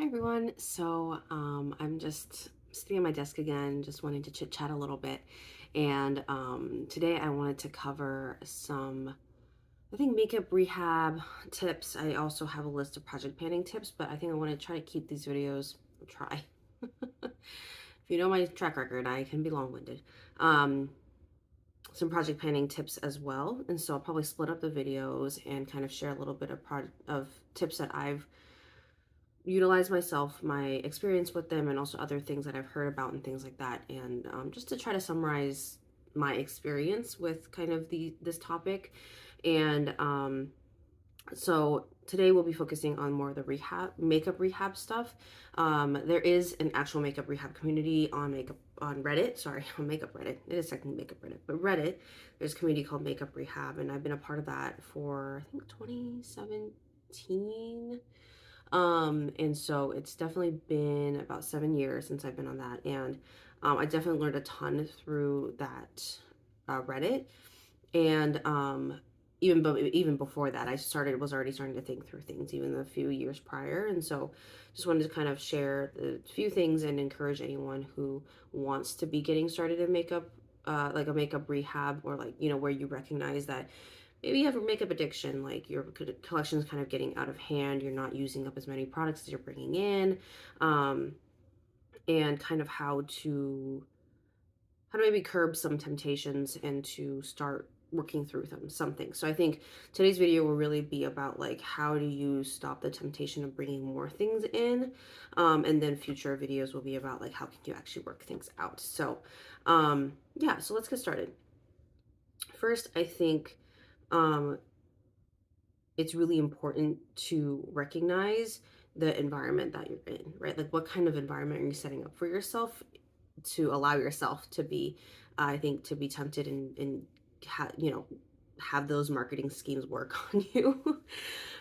Hi everyone. I'm just sitting at my desk again, just wanting to chit chat a little bit. And today I wanted to cover I think, makeup rehab tips. I also have a list of project planning tips, but I think I want to try to keep these videos, try. If you know my track record, I can be long-winded. Um, some project planning tips as well. And so I'll probably split up the videos and kind of share a little bit of tips that I've utilize myself, my experience with them, and also other things that I've heard about and things like that. And just to try to summarize my experience with kind of this topic. And so today we'll be focusing on more of the makeup rehab stuff. There is an actual makeup rehab community on Reddit. Sorry, on makeup Reddit. It is technically makeup Reddit, but Reddit. There's a community called Makeup Rehab, and I've been a part of that for I think 2017. And so it's definitely been about 7 years since I've been on that. And I definitely learned a ton through that Reddit. And even before that, was already starting to think through things even a few years prior. And so just wanted to kind of share a few things and encourage anyone who wants to be getting started in makeup, like a makeup rehab, or like, where you recognize that maybe you have a makeup addiction, like your collection is kind of getting out of hand, you're not using up as many products as you're bringing in, um, and kind of how to maybe curb some temptations and to start working through some things. So I think today's video will really be about like how do you stop the temptation of bringing more things in, and then future videos will be about like how can you actually work things out. So yeah, so let's get started. First, I think um, it's really important to recognize the environment that you're in, right? Like what kind of environment are you setting up for yourself to allow yourself to be, I think, to be tempted and have those marketing schemes work on you.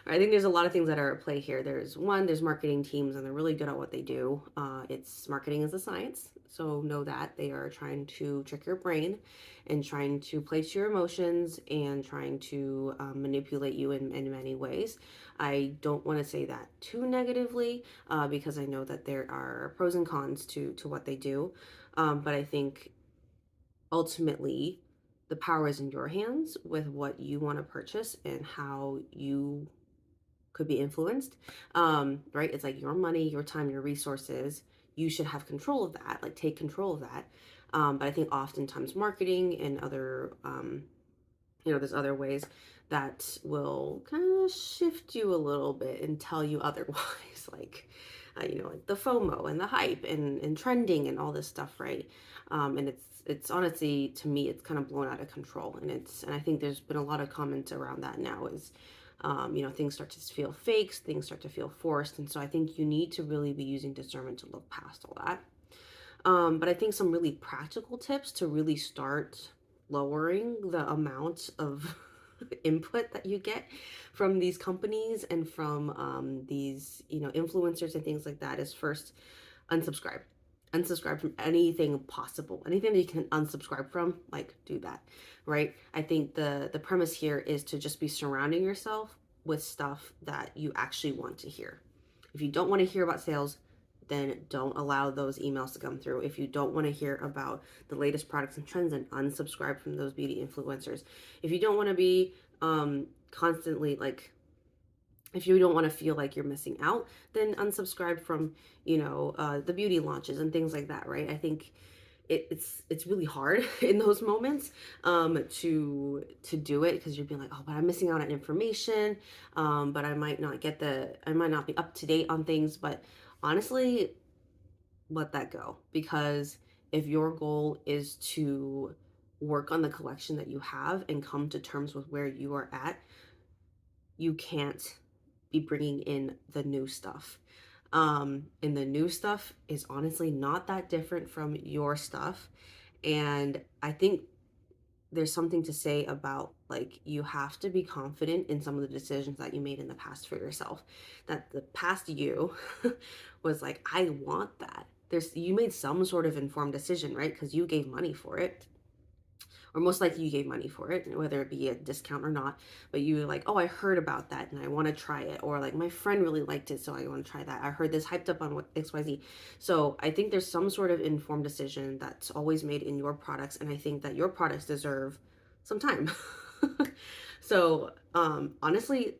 I think there's a lot of things that are at play here. There's marketing teams and they're really good at what they do. It's marketing is a science. So know that they are trying to trick your brain and trying to play to your emotions and trying to manipulate you in many ways. I don't want to say that too negatively because I know that there are pros and cons to what they do. But I think ultimately the power is in your hands with what you want to purchase and how you could be influenced. Right? It's like your money, your time, your resources. You should have control of that, like take control of that. But I think oftentimes marketing and there's other ways that will kind of shift you a little bit and tell you otherwise, like the FOMO and the hype and trending and all this stuff, right? And it's honestly, to me, it's kind of blown out of control, and I think there's been a lot of comments around that now. Is things start to feel fake, things start to feel forced, and so I think you need to really be using discernment to look past all that. But I think some really practical tips to really start lowering the amount of input that you get from these companies and from these, influencers and things like that is first unsubscribe. Unsubscribe from anything possible. Anything that you can unsubscribe from, like do that, right? I think the premise here is to just be surrounding yourself with stuff that you actually want to hear. If you don't want to hear about sales, then don't allow those emails to come through. If you don't want to hear about the latest products and trends, then unsubscribe from those beauty influencers. If you don't want to be constantly like, if you don't want to feel like you're missing out, then unsubscribe from, the beauty launches and things like that, right? I think it's really hard in those moments to do it because you're being like, oh, but I'm missing out on information, but I might not be up to date on things. But honestly, let that go, because if your goal is to work on the collection that you have and come to terms with where you are at, you can't be bringing in the new stuff. And the new stuff is honestly not that different from your stuff. And I think there's something to say about like you have to be confident in some of the decisions that you made in the past for yourself. That the past you was like, I want that. You made some sort of informed decision, right? Because you gave money for it, or most likely you gave money for it, whether it be a discount or not, but you were like, oh, I heard about that and I want to try it, or like my friend really liked it, so I want to try that. I heard this hyped up on what XYZ. So I think there's some sort of informed decision that's always made in your products, and I think that your products deserve some time. So honestly,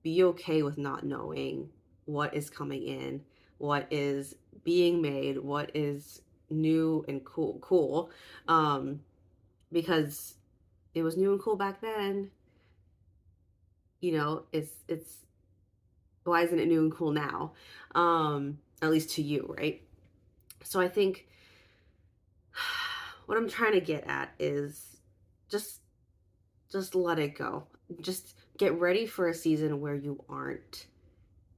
be okay with not knowing what is coming in, what is being made, what is new and cool. Um, because it was new and cool back then, it's why isn't it new and cool now? At least to you, right? So I think what I'm trying to get at is just just let it go. Just get ready for a season where you aren't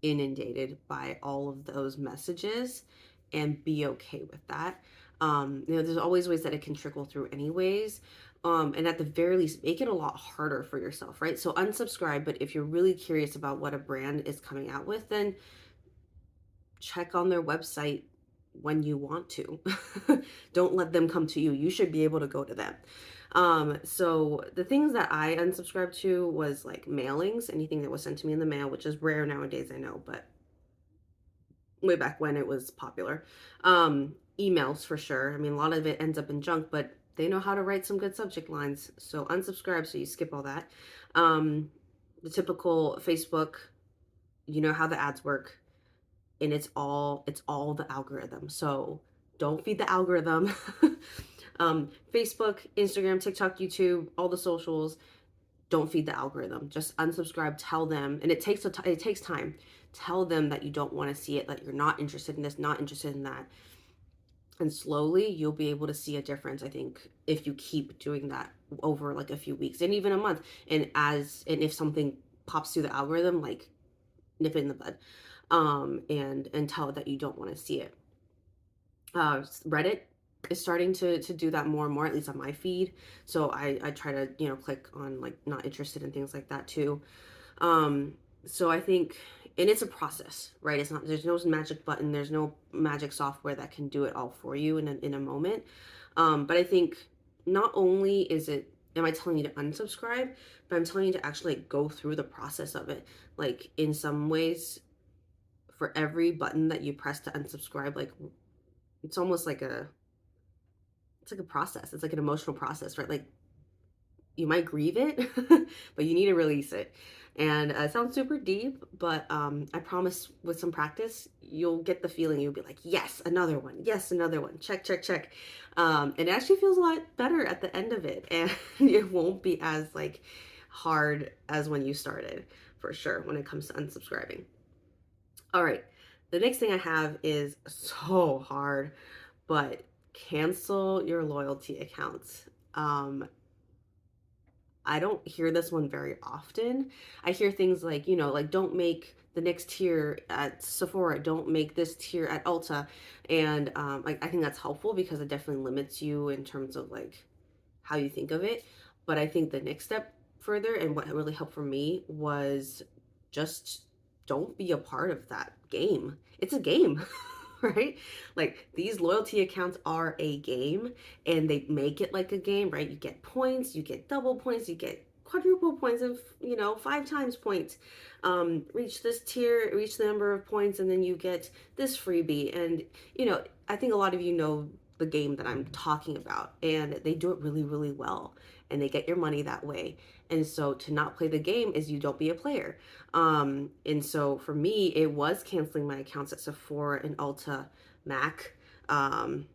inundated by all of those messages, and be okay with that. There's always ways that it can trickle through anyways. And at the very least, make it a lot harder for yourself, right? So unsubscribe, but if you're really curious about what a brand is coming out with, then check on their website when you want to. Don't let them come to you. You should be able to go to them. So the things that I unsubscribed to was like mailings, anything that was sent to me in the mail, which is rare nowadays, I know, but way back when it was popular. Emails for sure. I mean, a lot of it ends up in junk, but they know how to write some good subject lines. So unsubscribe so you skip all that. The typical Facebook, you know how the ads work, and it's all the algorithm. So don't feed the algorithm. Facebook, Instagram, TikTok, YouTube, all the socials, don't feed the algorithm. Just unsubscribe, tell them, and it takes time. Tell them that you don't want to see it, that you're not interested in this, not interested in that. And slowly you'll be able to see a difference, I think, if you keep doing that over like a few weeks and even a month. And if something pops through the algorithm, like nip it in the bud. And tell it that you don't want to see it. Reddit is starting to do that more and more, at least on my feed. So I try to, click on like not interested in things like that too. Um, so I think, and it's a process, right? It's not, there's no magic button, there's no magic software that can do it all for you in a moment. But I think not only am I telling you to unsubscribe, but I'm telling you to actually like, go through the process of it. Like in some ways, for every button that you press to unsubscribe, like it's almost like it's like a process. It's like an emotional process, right? Like you might grieve it, but you need to release it. And it sounds super deep, but I promise with some practice, you'll get the feeling. You'll be like, yes, another one. Yes, another one. Check, check, check. And it actually feels a lot better at the end of it. And it won't be as like hard as when you started, for sure, when it comes to unsubscribing. All right. The next thing I have is so hard, but cancel your loyalty accounts. I don't hear this one very often. I hear things like, like don't make the next tier at Sephora, don't make this tier at Ulta. And like I think that's helpful because it definitely limits you in terms of like how you think of it. But I think the next step further and what really helped for me was just don't be a part of that game. It's a game. Right? Like these loyalty accounts are a game and they make it like a game, right? You get points, you get double points, you get quadruple points of, 5 times points. Reach this tier, reach the number of points, and then you get this freebie. And, I think a lot of you know the game that I'm talking about, and they do it really, really well. And they get your money that way. And so to not play the game is you don't be a player. And so for me, it was canceling my accounts at Sephora and Ulta Mac. And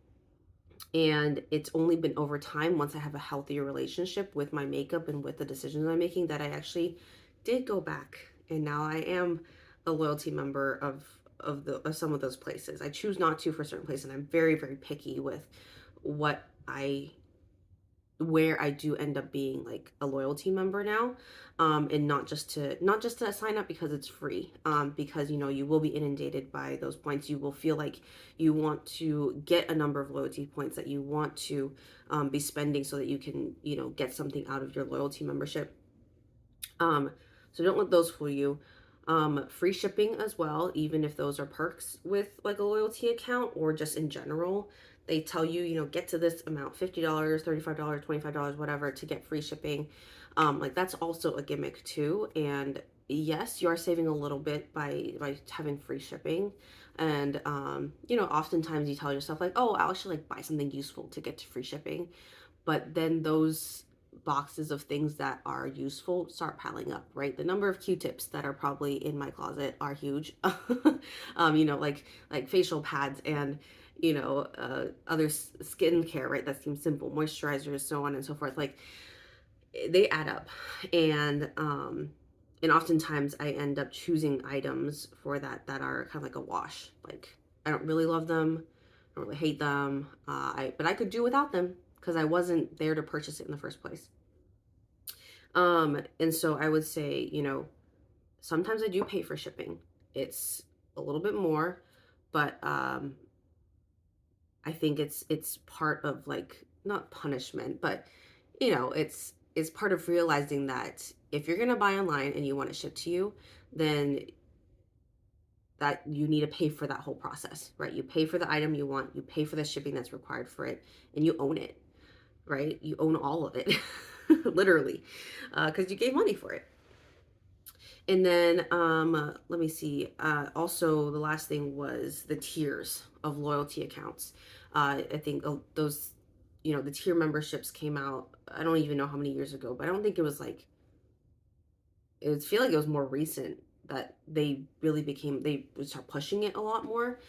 it's only been over time, once I have a healthier relationship with my makeup and with the decisions I'm making, that I actually did go back. And now I am a loyalty member of some of those places. I choose not to for certain places, and I'm very, very picky with what I where I do end up being like a loyalty member now, and not just to sign up because it's free, because you will be inundated by those points. You will feel like you want to get a number of loyalty points that you want to be spending so that you can get something out of your loyalty membership. So don't let those fool you. Free shipping as well, even if those are perks with like a loyalty account or just in general. they tell you, get to this amount, $50, $35, $25, whatever, to get free shipping. Like that's also a gimmick too. And yes, you are saving a little bit by having free shipping. And oftentimes you tell yourself like, oh, I'll actually like buy something useful to get to free shipping. But then those boxes of things that are useful start piling up, right? The number of Q-tips that are probably in my closet are huge. Like facial pads and other skincare, right? That seems simple, moisturizers, so on and so forth. Like they add up, and oftentimes I end up choosing items for that are kind of like a wash. Like I don't really love them, I don't really hate them, but I could do without them because I wasn't there to purchase it in the first place. And so I would say, sometimes I do pay for shipping. It's a little bit more, but I think it's part of like not punishment, but it's part of realizing that if you're gonna buy online and you want it shipped to you, then that you need to pay for that whole process, right? You pay for the item you want, you pay for the shipping that's required for it, and you own it, right? You own all of it, literally, because you gave money for it. And then let me see. Also, the last thing was the tiers of loyalty accounts. I think those, the tier memberships came out. I don't even know how many years ago, but I don't think it was like. It would feel like it was more recent that they really became. They would start pushing it a lot more.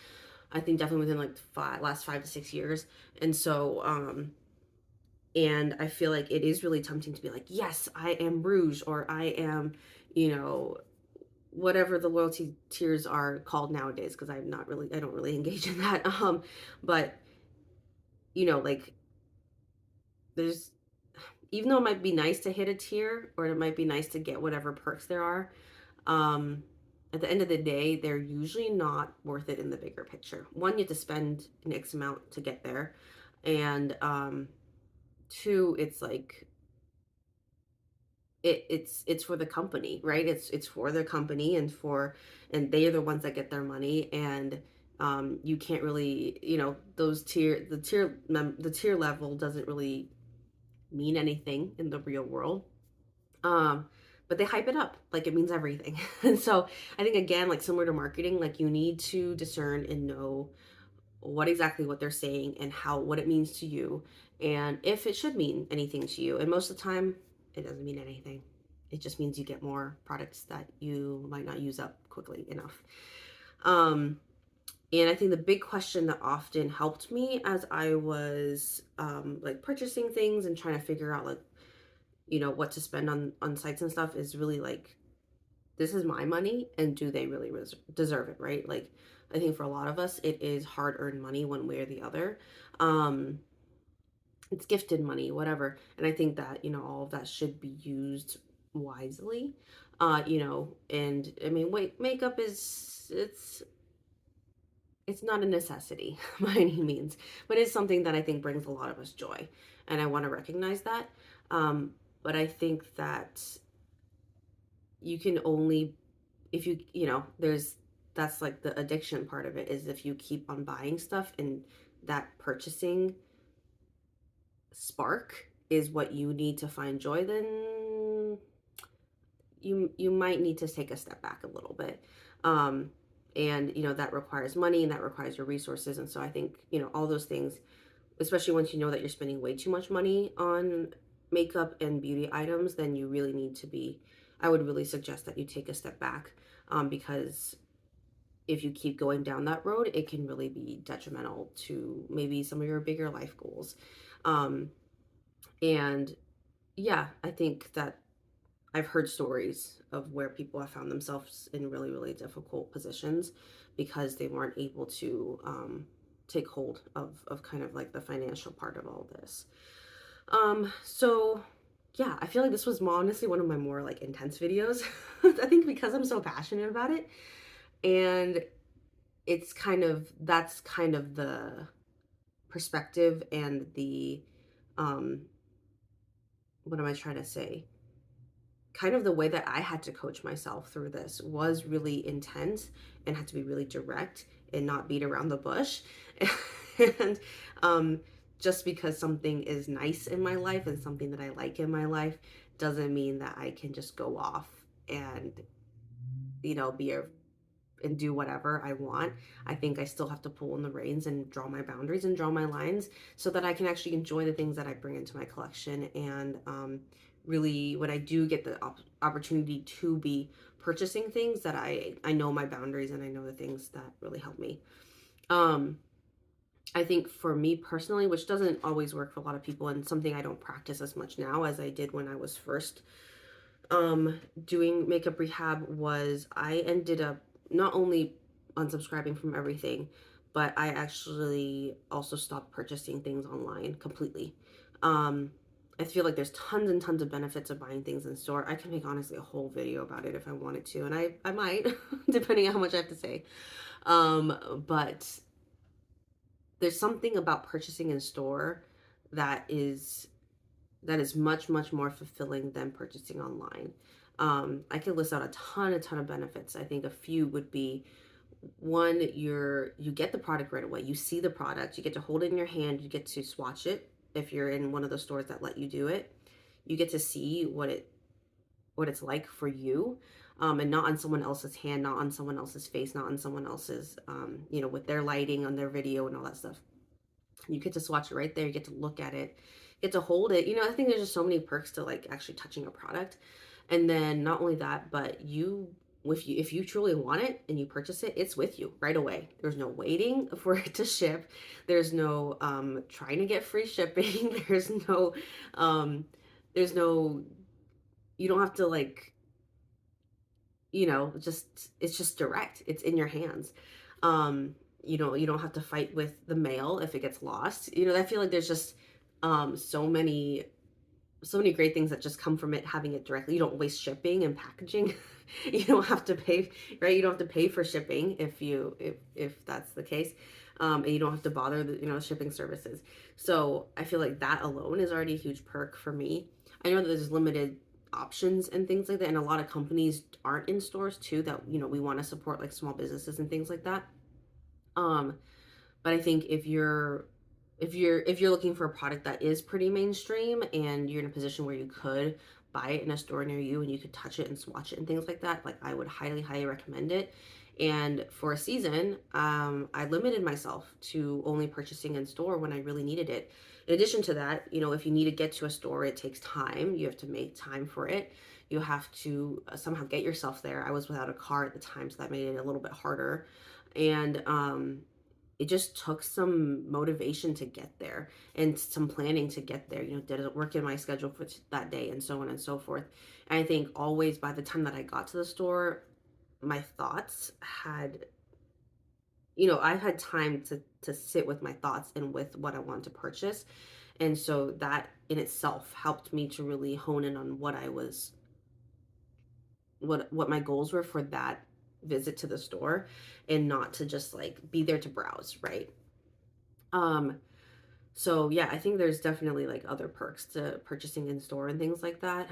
I think definitely within like last 5 to 6 years. And so, and I feel like it is really tempting to be like, yes, I am Rouge, or I am, you know, whatever the loyalty tiers are called nowadays, because I don't really engage in that. But like there's, even though it might be nice to hit a tier, or it might be nice to get whatever perks there are, um at the end of the day, they're usually not worth it in the bigger picture. One, you have to spend an X amount to get there, and two, it's like it's for the company, right? It's for the company, and they are the ones that get their money. And you can't really, those the tier level doesn't really mean anything in the real world. um but they hype it up like it means everything. And so I think, again, like similar to marketing, like you need to discern and know what they're saying and what it means to you, and if it should mean anything to you. And most of the time it doesn't mean anything. It just means you get more products that you might not use up quickly enough. um and I think the big question that often helped me as I was like purchasing things and trying to figure out like what to spend on sites and stuff is really like, this is my money, and do they really deserve it, right? Like I think for a lot of us it is hard earned money one way or the other. um it's gifted money, whatever. And I think that all of that should be used wisely. And I mean, wait, makeup is it's not a necessity by any means, but it's something that I think brings a lot of us joy, and I want to recognize that. um but I think that you can only, if there's, that's like the addiction part of it, is if you keep on buying stuff and that purchasing spark is what you need to find joy, then you might need to take a step back a little bit. um and that requires money, and that requires your resources. And so I think all those things, especially once you know that you're spending way too much money on makeup and beauty items, then you really need to be, I would really suggest that you take a step back, because if you keep going down that road, it can really be detrimental to maybe some of your bigger life goals. um and yeah, I think that I've heard stories of where people have found themselves in really, really difficult positions because they weren't able to take hold of kind of like the financial part of all this. So yeah, I feel like this was honestly one of my more like intense videos. I think because I'm so passionate about it, and that's kind of the perspective and the um what am I trying to say? Kind of the way that I had to coach myself through this was really intense, and had to be really direct and not beat around the bush. And um, just because something is nice in my life and something that I like in my life doesn't mean that I can just go off and, be a and do whatever I want. I think I still have to pull in the reins and draw my boundaries and draw my lines so that I can actually enjoy the things that I bring into my collection. And really, when I do get the opportunity to be purchasing things, that I know my boundaries and I know the things that really help me. Um, I think for me personally, which doesn't always work for a lot of people, and something I don't practice as much now as I did when I was first doing makeup rehab, was I ended up not only unsubscribing from everything, but I actually also stopped purchasing things online completely. um I feel like there's tons and tons of benefits of buying things in store. I can make honestly a whole video about it if I wanted to, and I might depending on how much I have to say. But there's something about purchasing in store that is much, much more fulfilling than purchasing online. I could list out a ton of benefits. I think a few would be: one, you get the product right away. You see the product, you get to hold it in your hand, you get to swatch it if you're in one of the stores that let you do it. You get to see what it's like for you, and not on someone else's hand, not on someone else's face, not on someone else's, with their lighting on their video and all that stuff. You get to swatch it right there. You get to look at it, get to hold it. I think there's just so many perks to like actually touching a product. And then not only that, but if you truly want it and you purchase it, it's with you right away. There's no waiting for it to ship. There's no trying to get free shipping. Um there's no you don't have to like, just it's just direct. It's in your hands. You don't have to fight with the mail if it gets lost. I feel like there's just so many great things that just come from it having it directly. You don't waste shipping and packaging. You don't have to pay, right? You don't have to pay for shipping if that's the case. And you don't have to bother the shipping services. So I feel like that alone is already a huge perk for me. I know that there's limited options and things like that, and a lot of companies aren't in stores too, that we want to support, like small businesses and things like that. um but I think if you're looking for a product that is pretty mainstream and you're in a position where you could buy it in a store near you and you could touch it and swatch it and things like that, like I would highly, highly recommend it. And for a season, I limited myself to only purchasing in store when I really needed it. In addition to that, if you need to get to a store, it takes time. You have to make time for it. You have to somehow get yourself there. I was without a car at the time, so that made it a little bit harder. And it just took some motivation to get there and some planning to get there. Did it work in my schedule for that day, and so on and so forth. And I think always by the time that I got to the store, my thoughts had, I've had time to sit with my thoughts and with what I want to purchase. And so that in itself helped me to really hone in on what my goals were for that visit to the store, and not to just like be there to browse, right? Um So yeah, I think there's definitely like other perks to purchasing in store and things like that.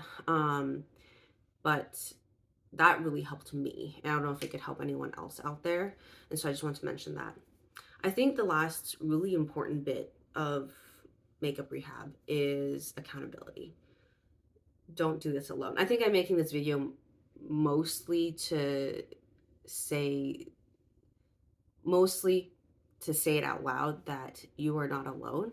But that really helped me. And I don't know if it could help anyone else out there. And so I just want to mention that. I think the last really important bit of makeup rehab is accountability. Don't do this alone. I think I'm making this video mostly to say mostly to say it out loud that you are not alone.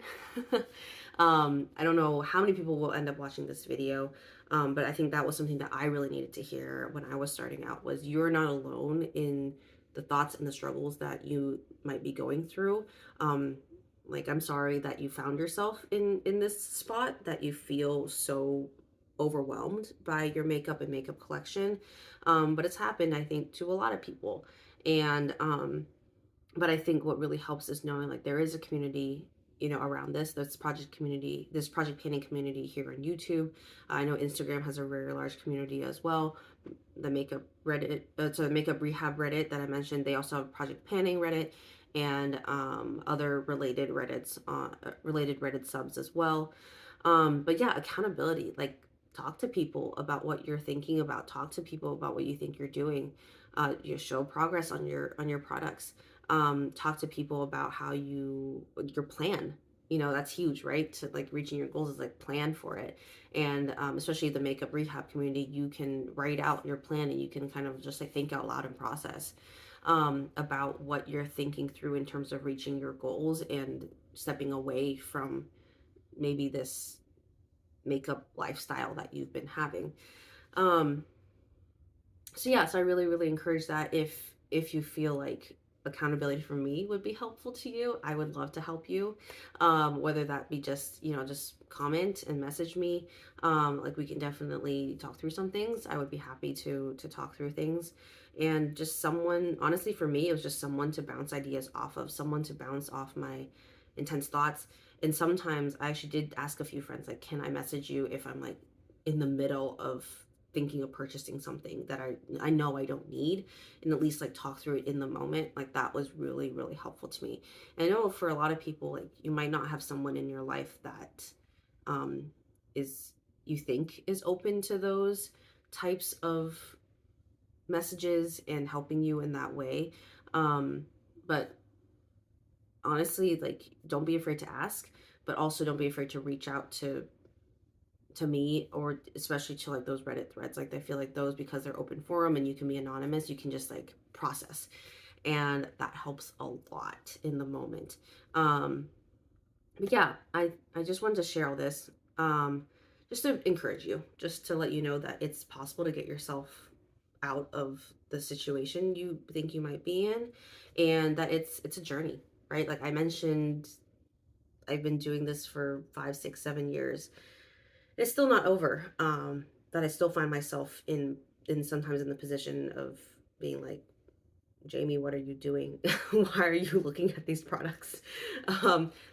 I don't know how many people will end up watching this video, but I think that was something that I really needed to hear when I was starting out, was you're not alone in the thoughts and the struggles that you might be going through. Um, like, I'm sorry that you found yourself in this spot, that you feel so overwhelmed by your makeup and makeup collection. But it's happened, I think, to a lot of people. And but I think what really helps is knowing like there is a community, around this project painting community here on YouTube. I know Instagram has a very large community as well. The makeup Reddit, so the makeup rehab Reddit that I mentioned, they also have project panning Reddit, and other related Reddit subs as well. But yeah, accountability, like talk to people about what you're thinking about, talk to people about what you think you're doing. You show progress on your products. Talk to people about how your plan, that's huge, right? To like reaching your goals is like plan for it. And especially the makeup rehab community, you can write out your plan and you can kind of just like think out loud and process about what you're thinking through in terms of reaching your goals and stepping away from maybe this makeup lifestyle that you've been having. Um, so yeah, so I really, really encourage that. If you feel like accountability from me would be helpful to you, I would love to help you. Whether that be just, just comment and message me. Like we can definitely talk through some things. I would be happy to talk through things. And just someone, honestly, for me, it was just someone to bounce ideas off of, someone to bounce off my intense thoughts. And sometimes I actually did ask a few friends, like, can I message you if I'm like in the middle of thinking of purchasing something that I know I don't need, and at least like talk through it in the moment. Like that was really, really helpful to me. And I know for a lot of people, like you might not have someone in your life that um is you think is open to those types of messages and helping you in that way. But honestly, like don't be afraid to ask, but also don't be afraid to reach out to me, or especially to like those Reddit threads. Like I feel like those, because they're open forum and you can be anonymous, you can just like process, and that helps a lot in the moment. But yeah, I just wanted to share all this, just to encourage you, just to let you know that it's possible to get yourself out of the situation you think you might be in, and that it's a journey, right? Like I mentioned, I've been doing this for 5, 6, 7 years. It's still not over. That I still find myself in sometimes in the position of being like, Jamie, what are you doing? Why are you looking at these products?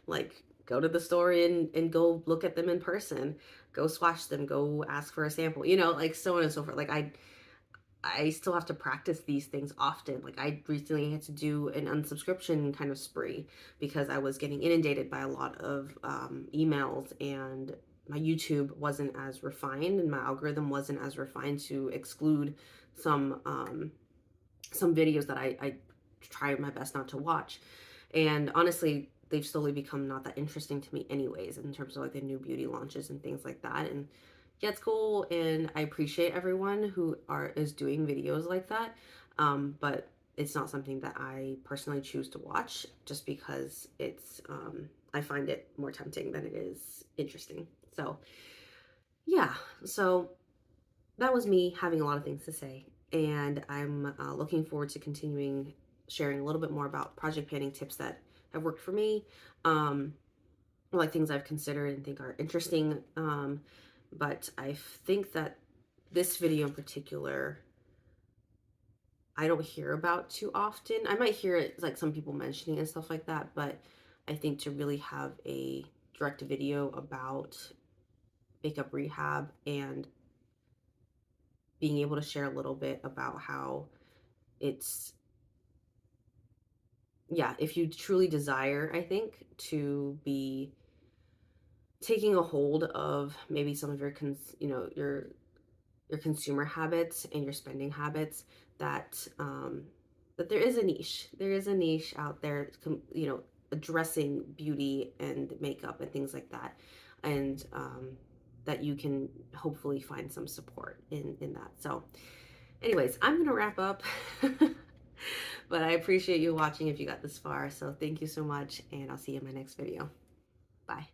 Like go to the store and go look at them in person, go swatch them, go ask for a sample, like so on and so forth. Like I still have to practice these things often. Like I recently had to do an unsubscription kind of spree because I was getting inundated by a lot of emails, and my YouTube wasn't as refined and my algorithm wasn't as refined to exclude some videos that I try my best not to watch. And honestly, they've slowly become not that interesting to me anyways, in terms of like the new beauty launches and things like that. And yeah, it's cool, and I appreciate everyone who is doing videos like that. But it's not something that I personally choose to watch, just because I find it more tempting than it is interesting. So yeah, so that was me having a lot of things to say. And I'm looking forward to continuing sharing a little bit more about project planning tips that have worked for me, um, like things I've considered and think are interesting. But I think that this video in particular, I don't hear about too often. I might hear it like some people mentioning and stuff like that, but I think to really have a direct video about makeup rehab and being able to share a little bit about how it's, yeah, if you truly desire, I think, to be taking a hold of maybe some of your consumer habits and your spending habits, that that there is a niche out there, addressing beauty and makeup and things like that, and that you can hopefully find some support in that. So anyways, I'm gonna wrap up. But I appreciate you watching if you got this far. So thank you so much, and I'll see you in my next video. Bye.